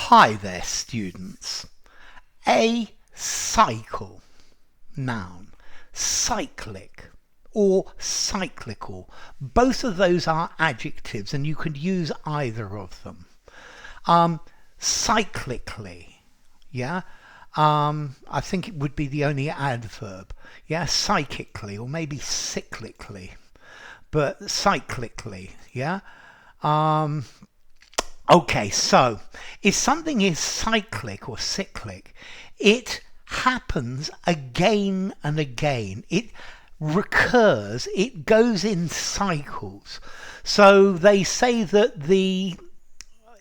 Hi there, students. A cycle, noun, cyclic or cyclical. Both of those are adjectives and you could use either of them. Cyclically, yeah. I think it would be the only adverb. Yeah, psychically or maybe cyclically, but cyclically, yeah. Okay, so if something is cyclic or cyclic, it happens again and again. It recurs, it goes in cycles. So they say that the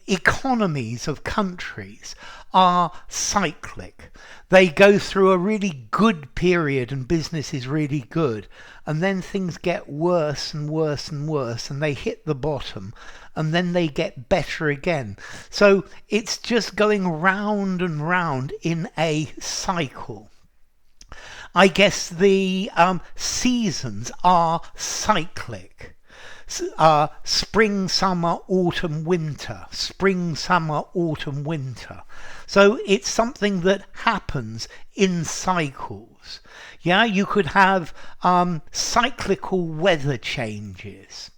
economies of countries are cyclic. They go through a really good period and business is really good, and then things get worse and worse and worse, and they hit the bottom, and then they get better again. So it's just going round and round in a cycle. I guess the seasons are cyclic. Spring, summer, autumn, winter. Spring, summer, autumn, winter. So it's something that happens in cycles. Yeah, you could have cyclical weather changes.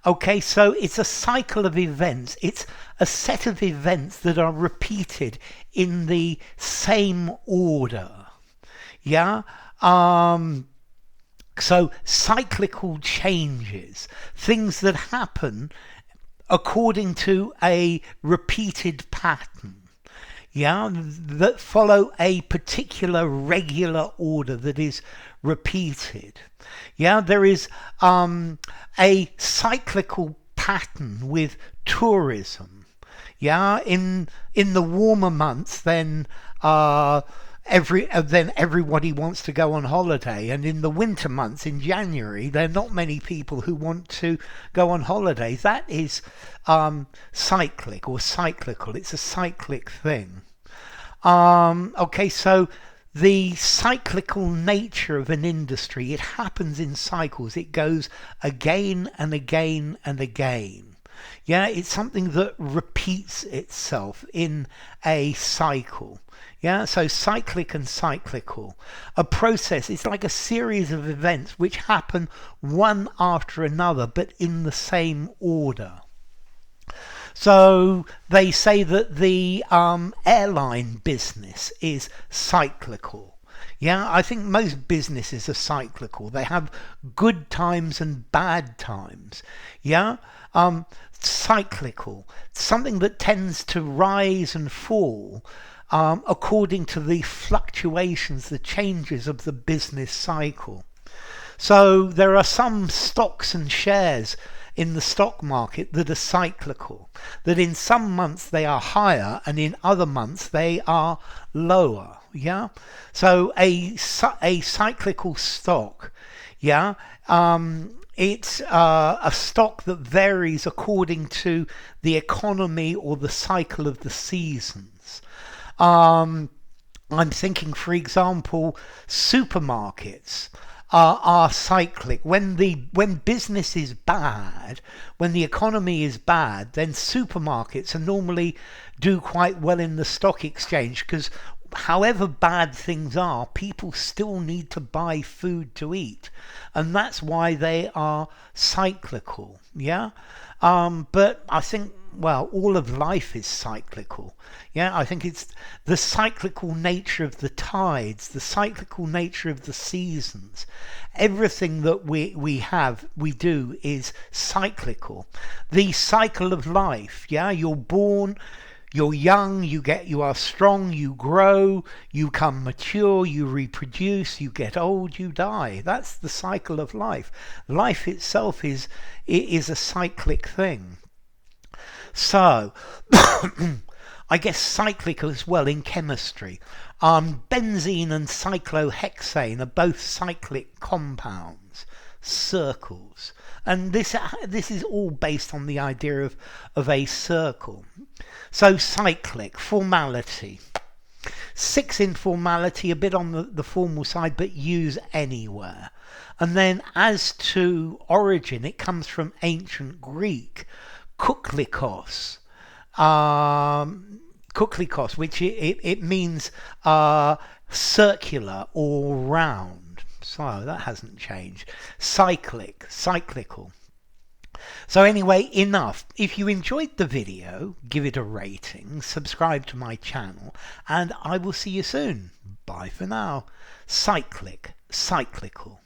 Okay, so it's a cycle of events. It's a set of events that are repeated in the same order. Yeah. So cyclical changes, things that happen according to a repeated pattern, yeah, that follow a particular regular order that is repeated. Yeah, there is a cyclical pattern with tourism. Yeah, in the warmer months, then everybody wants to go on holiday, and in the winter months in January there are not many people who want to go on holiday. That is cyclic or cyclical. It's a cyclic thing. Okay, so the cyclical nature of an industry, it happens in cycles. It goes again and again and again. Yeah, it's something that repeats itself in a cycle. Yeah, so cyclic and cyclical. A process, it's like a series of events which happen one after another, but in the same order. So they say that the airline business is cyclical. Yeah, I think most businesses are cyclical. They have good times and bad times. Yeah, cyclical, something that tends to rise and fall according to the fluctuations, the changes of the business cycle. So there are some stocks and shares in the stock market that are cyclical, that in some months they are higher and in other months they are lower. Yeah, so a cyclical stock, yeah, it's a stock that varies according to the economy or the cycle of the seasons. I'm thinking, for example, supermarkets are cyclic. When business is bad, when the economy is bad, then supermarkets are normally do quite well in the stock exchange, because however bad things are, people still need to buy food to eat, and that's why they are cyclical. Yeah, but I think, well, all of life is cyclical. Yeah, I think it's the cyclical nature of the tides, the cyclical nature of the seasons. Everything that we do is cyclical. The cycle of life. Yeah, you're born, you're young, you are strong, you grow, you become mature, you reproduce, you get old, you die. That's the cycle of life. Life itself is a cyclic thing. So, I guess cyclic as well in chemistry. Benzene and cyclohexane are both cyclic compounds, circles. And this is all based on the idea of a circle. So cyclic, formality. 6 in formality, a bit on the formal side, but use anywhere. And then as to origin, it comes from ancient Greek, kuklikos, Kuklikos, which it means circular or round. So that hasn't changed. Cyclical. So anyway, enough. If you enjoyed the video, give it a rating, subscribe to my channel, and I will see you soon. Bye for now. Cyclical.